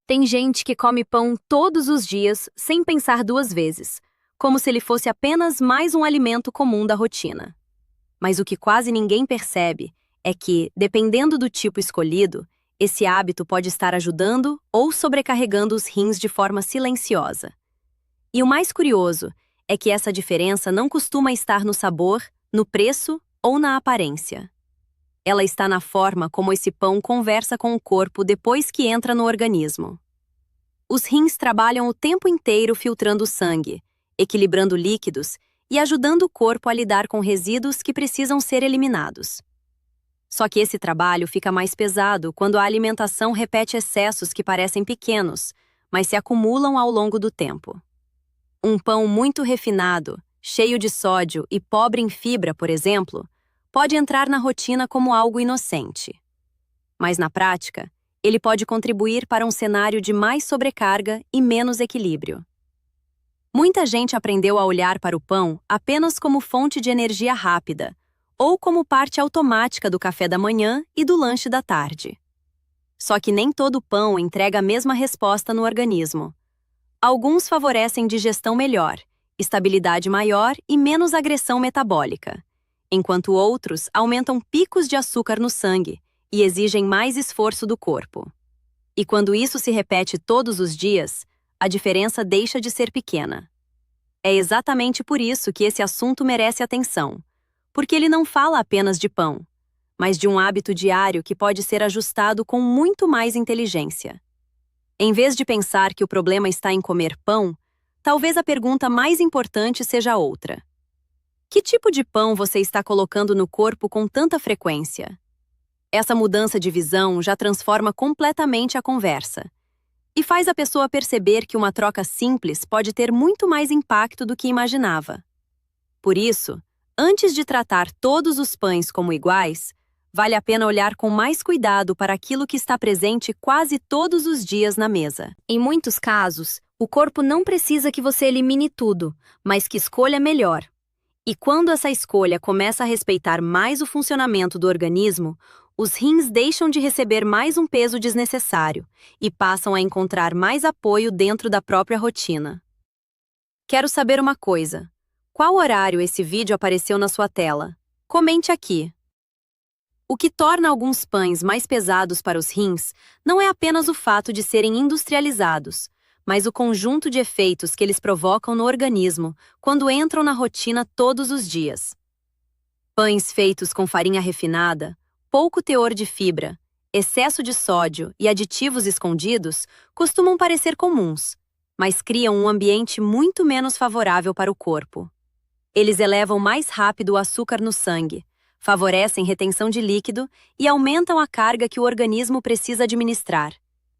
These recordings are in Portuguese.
Tem gente que come pão todos os dias sem pensar duas vezes, como se ele fosse apenas mais um alimento comum da rotina. Mas o que quase ninguém percebe é que, dependendo do tipo escolhido, esse hábito pode estar ajudando ou sobrecarregando os rins de forma silenciosa. E o mais curioso é que essa diferença não costuma estar no sabor, no preço ou na aparência. Ela está na forma como esse pão conversa com o corpo depois que entra no organismo. Os rins trabalham o tempo inteiro filtrando o sangue, equilibrando líquidos e ajudando o corpo a lidar com resíduos que precisam ser eliminados. Só que esse trabalho fica mais pesado quando a alimentação repete excessos que parecem pequenos, mas se acumulam ao longo do tempo. Um pão muito refinado, cheio de sódio e pobre em fibra, por exemplo, pode entrar na rotina como algo inocente. Mas na prática, ele pode contribuir para um cenário de mais sobrecarga e menos equilíbrio. Muita gente aprendeu a olhar para o pão apenas como fonte de energia rápida, ou como parte automática do café da manhã e do lanche da tarde. Só que nem todo pão entrega a mesma resposta no organismo. Alguns favorecem digestão melhor, estabilidade maior e menos agressão metabólica, enquanto outros aumentam picos de açúcar no sangue e exigem mais esforço do corpo. E quando isso se repete todos os dias, a diferença deixa de ser pequena. É exatamente por isso que esse assunto merece atenção, porque ele não fala apenas de pão, mas de um hábito diário que pode ser ajustado com muito mais inteligência. Em vez de pensar que o problema está em comer pão, talvez a pergunta mais importante seja outra. Que tipo de pão você está colocando no corpo com tanta frequência? Essa mudança de visão já transforma completamente a conversa e faz a pessoa perceber que uma troca simples pode ter muito mais impacto do que imaginava. Por isso, antes de tratar todos os pães como iguais, vale a pena olhar com mais cuidado para aquilo que está presente quase todos os dias na mesa. Em muitos casos, o corpo não precisa que você elimine tudo, mas que escolha melhor. E quando essa escolha começa a respeitar mais o funcionamento do organismo, os rins deixam de receber mais um peso desnecessário e passam a encontrar mais apoio dentro da própria rotina. Quero saber uma coisa. Qual horário esse vídeo apareceu na sua tela? Comente aqui. O que torna alguns pães mais pesados para os rins não é apenas o fato de serem industrializados, mas o conjunto de efeitos que eles provocam no organismo quando entram na rotina todos os dias. Pães feitos com farinha refinada, pouco teor de fibra, excesso de sódio e aditivos escondidos costumam parecer comuns, mas criam um ambiente muito menos favorável para o corpo. Eles elevam mais rápido o açúcar no sangue, favorecem retenção de líquido e aumentam a carga que o organismo precisa administrar.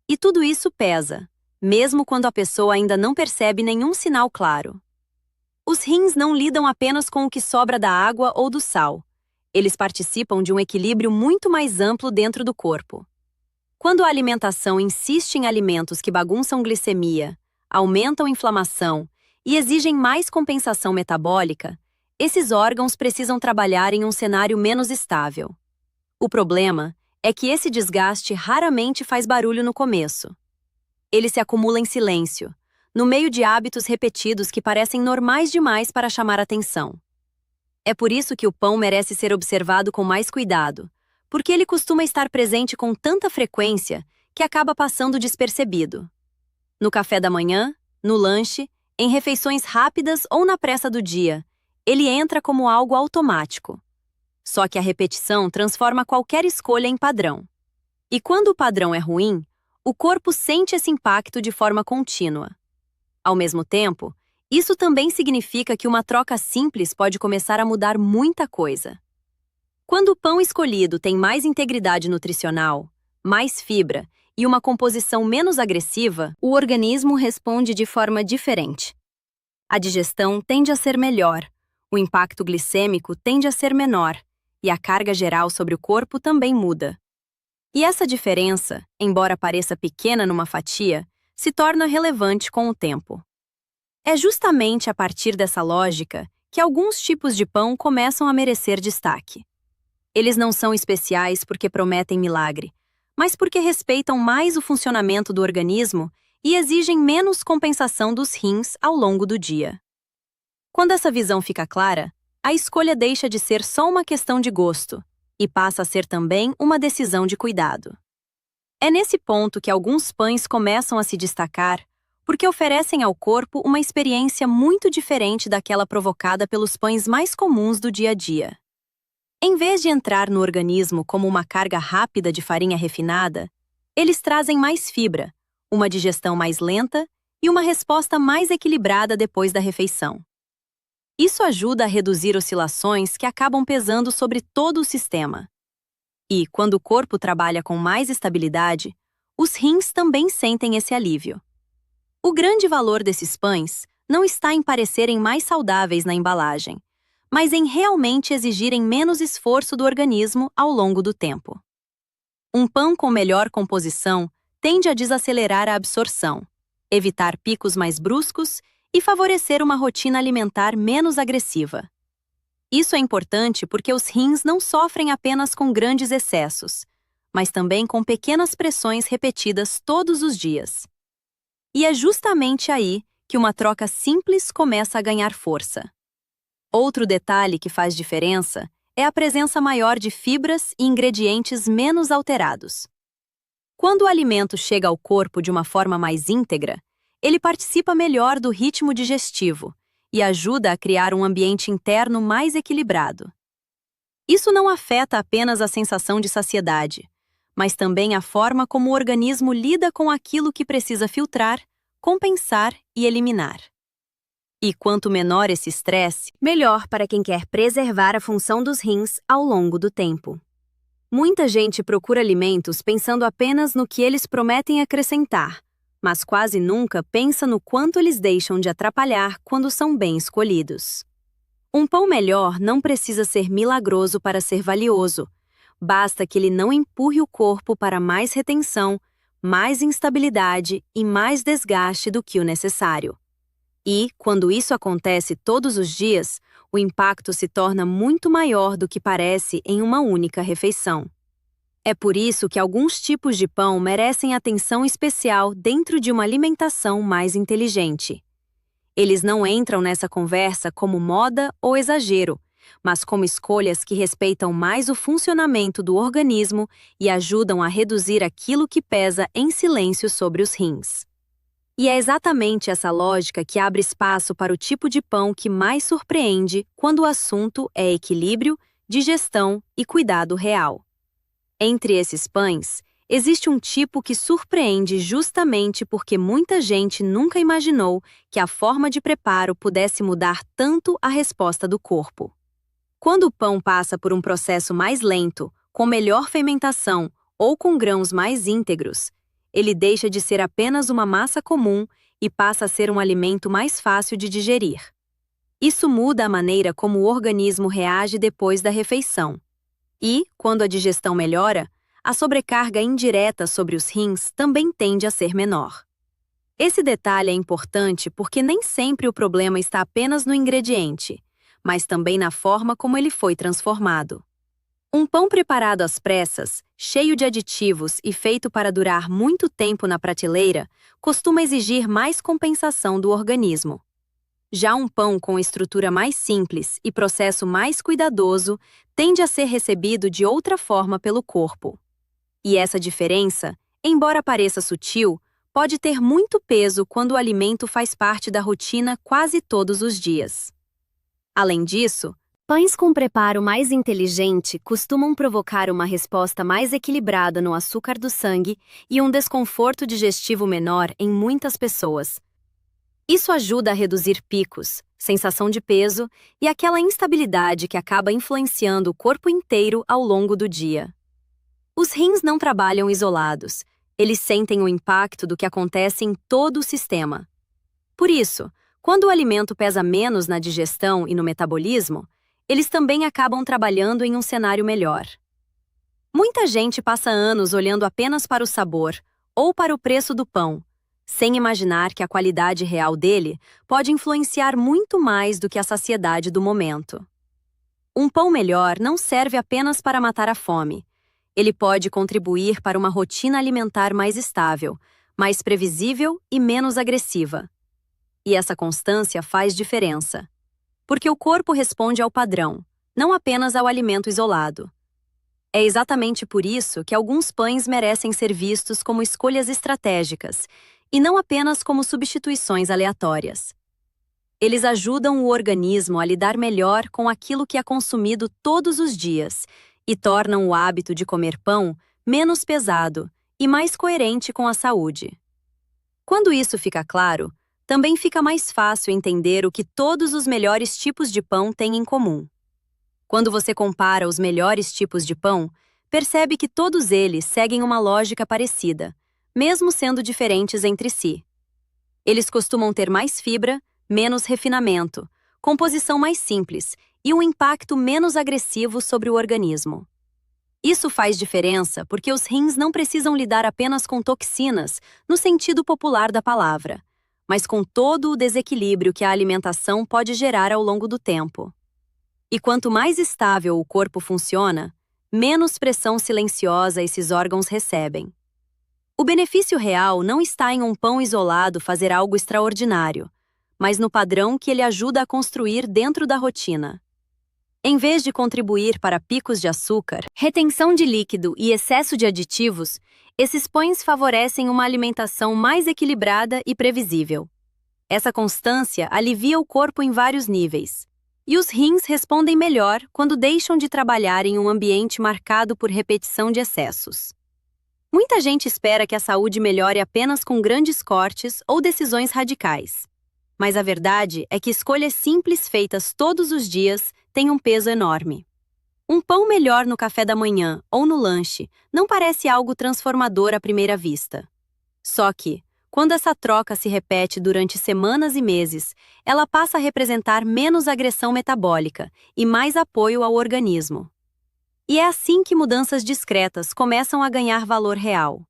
E tudo isso pesa, mesmo quando a pessoa ainda não percebe nenhum sinal claro. Os rins não lidam apenas com o que sobra da água ou do sal. Eles participam de um equilíbrio muito mais amplo dentro do corpo. Quando a alimentação insiste em alimentos que bagunçam glicemia, aumentam inflamação e exigem mais compensação metabólica, esses órgãos precisam trabalhar em um cenário menos estável. O problema é que esse desgaste raramente faz barulho no começo. Ele se acumula em silêncio, no meio de hábitos repetidos que parecem normais demais para chamar atenção. É por isso que o pão merece ser observado com mais cuidado, porque ele costuma estar presente com tanta frequência que acaba passando despercebido. No café da manhã, no lanche, em refeições rápidas ou na pressa do dia, ele entra como algo automático. Só que a repetição transforma qualquer escolha em padrão. E quando o padrão é ruim, o corpo sente esse impacto de forma contínua. Ao mesmo tempo, isso também significa que uma troca simples pode começar a mudar muita coisa. Quando o pão escolhido tem mais integridade nutricional, mais fibra e uma composição menos agressiva, o organismo responde de forma diferente. A digestão tende a ser melhor, o impacto glicêmico tende a ser menor e a carga geral sobre o corpo também muda. E essa diferença, embora pareça pequena numa fatia, se torna relevante com o tempo. É justamente a partir dessa lógica que alguns tipos de pão começam a merecer destaque. Eles não são especiais porque prometem milagre, mas porque respeitam mais o funcionamento do organismo e exigem menos compensação dos rins ao longo do dia. Quando essa visão fica clara, a escolha deixa de ser só uma questão de gosto e passa a ser também uma decisão de cuidado. É nesse ponto que alguns pães começam a se destacar porque oferecem ao corpo uma experiência muito diferente daquela provocada pelos pães mais comuns do dia a dia. Em vez de entrar no organismo como uma carga rápida de farinha refinada, eles trazem mais fibra, uma digestão mais lenta e uma resposta mais equilibrada depois da refeição. Isso ajuda a reduzir oscilações que acabam pesando sobre todo o sistema. E, quando o corpo trabalha com mais estabilidade, os rins também sentem esse alívio. O grande valor desses pães não está em parecerem mais saudáveis na embalagem, mas em realmente exigirem menos esforço do organismo ao longo do tempo. Um pão com melhor composição tende a desacelerar a absorção, evitar picos mais bruscos e favorecer uma rotina alimentar menos agressiva. Isso é importante porque os rins não sofrem apenas com grandes excessos, mas também com pequenas pressões repetidas todos os dias. E é justamente aí que uma troca simples começa a ganhar força. Outro detalhe que faz diferença é a presença maior de fibras e ingredientes menos alterados. Quando o alimento chega ao corpo de uma forma mais íntegra, ele participa melhor do ritmo digestivo e ajuda a criar um ambiente interno mais equilibrado. Isso não afeta apenas a sensação de saciedade, mas também a forma como o organismo lida com aquilo que precisa filtrar, compensar e eliminar. E quanto menor esse estresse, Melhor para quem quer preservar a função dos rins ao longo do tempo. Muita gente procura alimentos pensando apenas no que eles prometem acrescentar, mas quase nunca pensa no quanto eles deixam de atrapalhar quando são bem escolhidos. Um pão melhor não precisa ser milagroso para ser valioso. Basta que ele não empurre o corpo para mais retenção, mais instabilidade e mais desgaste do que o necessário. E, quando isso acontece todos os dias, o impacto se torna muito maior do que parece em uma única refeição. É por isso que alguns tipos de pão merecem atenção especial dentro de uma alimentação mais inteligente. Eles não entram nessa conversa como moda ou exagero, mas como escolhas que respeitam mais o funcionamento do organismo e ajudam a reduzir aquilo que pesa em silêncio sobre os rins. E é exatamente essa lógica que abre espaço para o tipo de pão que mais surpreende quando o assunto é equilíbrio, digestão e cuidado real. Entre esses pães, existe um tipo que surpreende justamente porque muita gente nunca imaginou que a forma de preparo pudesse mudar tanto a resposta do corpo. Quando o pão passa por um processo mais lento, com melhor fermentação ou com grãos mais íntegros, ele deixa de ser apenas uma massa comum e passa a ser um alimento mais fácil de digerir. Isso muda a maneira como o organismo reage depois da refeição. E, quando a digestão melhora, a sobrecarga indireta sobre os rins também tende a ser menor. Esse detalhe é importante porque nem sempre o problema está apenas no ingrediente, mas também na forma como ele foi transformado. Um pão preparado às pressas, cheio de aditivos e feito para durar muito tempo na prateleira, costuma exigir mais compensação do organismo. Já um pão com estrutura mais simples e processo mais cuidadoso tende a ser recebido de outra forma pelo corpo. E essa diferença, embora pareça sutil, pode ter muito peso quando o alimento faz parte da rotina quase todos os dias. Além disso, pães com preparo mais inteligente costumam provocar uma resposta mais equilibrada no açúcar do sangue e um desconforto digestivo menor em muitas pessoas. Isso ajuda a reduzir picos, sensação de peso e aquela instabilidade que acaba influenciando o corpo inteiro ao longo do dia. Os rins não trabalham isolados, eles sentem o impacto do que acontece em todo o sistema. Por isso, quando o alimento pesa menos na digestão e no metabolismo, eles também acabam trabalhando em um cenário melhor. Muita gente passa anos olhando apenas para o sabor ou para o preço do pão, sem imaginar que a qualidade real dele pode influenciar muito mais do que a saciedade do momento. Um pão melhor não serve apenas para matar a fome. ele pode contribuir para uma rotina alimentar mais estável, mais previsível e menos agressiva. E essa constância faz diferença, porque o corpo responde ao padrão, não apenas ao alimento isolado. É exatamente por isso que alguns pães merecem ser vistos como escolhas estratégicas, e não apenas como substituições aleatórias. Eles ajudam o organismo a lidar melhor com aquilo que é consumido todos os dias e tornam o hábito de comer pão menos pesado e mais coerente com a saúde. Quando isso fica claro, também fica mais fácil entender o que todos os melhores tipos de pão têm em comum. Quando você compara os melhores tipos de pão, percebe que todos eles seguem uma lógica parecida, mesmo sendo diferentes entre si. Eles costumam ter mais fibra, menos refinamento, composição mais simples e um impacto menos agressivo sobre o organismo. Isso faz diferença porque os rins não precisam lidar apenas com toxinas, no sentido popular da palavra, mas com todo o desequilíbrio que a alimentação pode gerar ao longo do tempo. E quanto mais estável o corpo funciona, menos pressão silenciosa esses órgãos recebem. O benefício real não está em um pão isolado fazer algo extraordinário, mas no padrão que ele ajuda a construir dentro da rotina. Em vez de contribuir para picos de açúcar, retenção de líquido e excesso de aditivos, esses pães favorecem uma alimentação mais equilibrada e previsível. Essa constância alivia o corpo em vários níveis, e os rins respondem melhor quando deixam de trabalhar em um ambiente marcado por repetição de excessos. Muita gente espera que a saúde melhore apenas com grandes cortes ou decisões radicais. Mas a verdade é que escolhas simples feitas todos os dias têm um peso enorme. Um pão melhor no café da manhã ou no lanche não parece algo transformador à primeira vista. Só que, quando essa troca se repete durante semanas e meses, ela passa a representar menos agressão metabólica e mais apoio ao organismo. E é assim que mudanças discretas começam a ganhar valor real.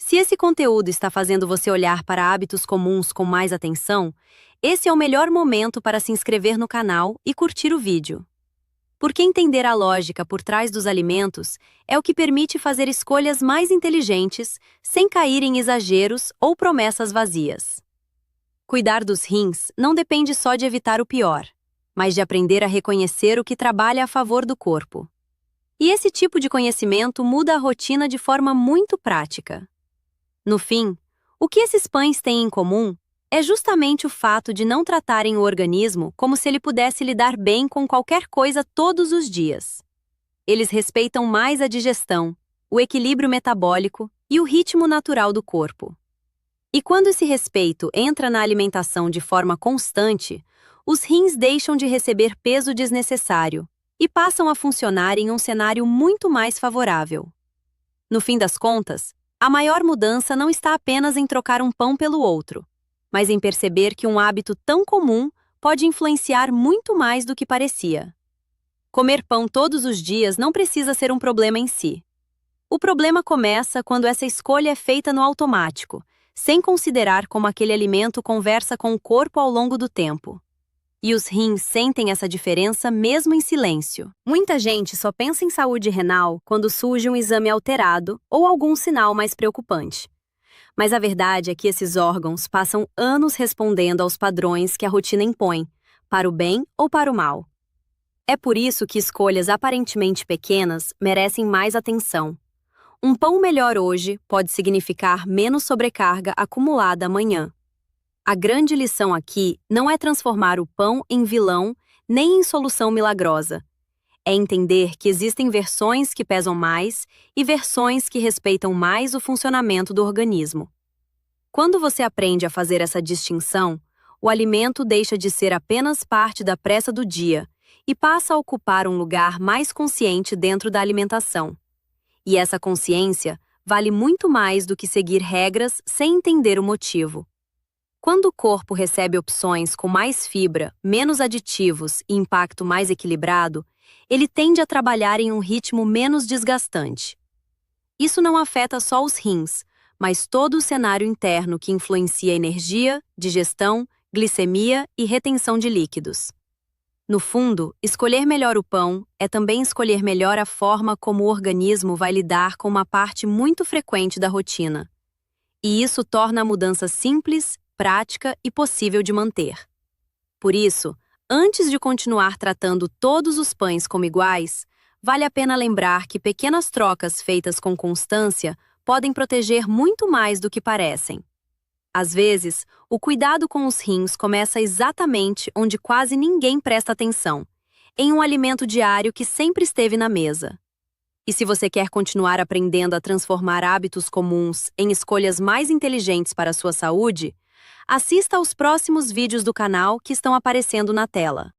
Se esse conteúdo está fazendo você olhar para hábitos comuns com mais atenção, esse é o melhor momento para se inscrever no canal e curtir o vídeo. Porque entender a lógica por trás dos alimentos é o que permite fazer escolhas mais inteligentes, sem cair em exageros ou promessas vazias. Cuidar dos rins não depende só de evitar o pior, mas de aprender a reconhecer o que trabalha a favor do corpo. E esse tipo de conhecimento muda a rotina de forma muito prática. No fim, o que esses pães têm em comum é justamente o fato de não tratarem o organismo como se ele pudesse lidar bem com qualquer coisa todos os dias. Eles respeitam mais a digestão, o equilíbrio metabólico e o ritmo natural do corpo. E quando esse respeito entra na alimentação de forma constante, os rins deixam de receber peso desnecessário e passam a funcionar em um cenário muito mais favorável. No fim das contas, a maior mudança não está apenas em trocar um pão pelo outro, mas em perceber que um hábito tão comum pode influenciar muito mais do que parecia. Comer pão todos os dias não precisa ser um problema em si. O problema começa quando essa escolha é feita no automático, sem considerar como aquele alimento conversa com o corpo ao longo do tempo. E os rins sentem essa diferença mesmo em silêncio. Muita gente só pensa em saúde renal quando surge um exame alterado ou algum sinal mais preocupante. Mas a verdade é que esses órgãos passam anos respondendo aos padrões que a rotina impõe, para o bem ou para o mal. É por isso que escolhas aparentemente pequenas merecem mais atenção. Um pão melhor hoje pode significar menos sobrecarga acumulada amanhã. A grande lição aqui não é transformar o pão em vilão nem em solução milagrosa. É entender que existem versões que pesam mais e versões que respeitam mais o funcionamento do organismo. Quando você aprende a fazer essa distinção, o alimento deixa de ser apenas parte da pressa do dia e passa a ocupar um lugar mais consciente dentro da alimentação. E essa consciência vale muito mais do que seguir regras sem entender o motivo. Quando o corpo recebe opções com mais fibra, menos aditivos e impacto mais equilibrado, ele tende a trabalhar em um ritmo menos desgastante. Isso não afeta só os rins, mas todo o cenário interno que influencia energia, digestão, glicemia e retenção de líquidos. No fundo, escolher melhor o pão é também escolher melhor a forma como o organismo vai lidar com uma parte muito frequente da rotina. E isso torna a mudança simples, prática e possível de manter. Por isso, antes de continuar tratando todos os pães como iguais, vale a pena lembrar que pequenas trocas feitas com constância podem proteger muito mais do que parecem. Às vezes, o cuidado com os rins começa exatamente onde quase ninguém presta atenção, em um alimento diário que sempre esteve na mesa. E se você quer continuar aprendendo a transformar hábitos comuns em escolhas mais inteligentes para a sua saúde, assista aos próximos vídeos do canal que estão aparecendo na tela.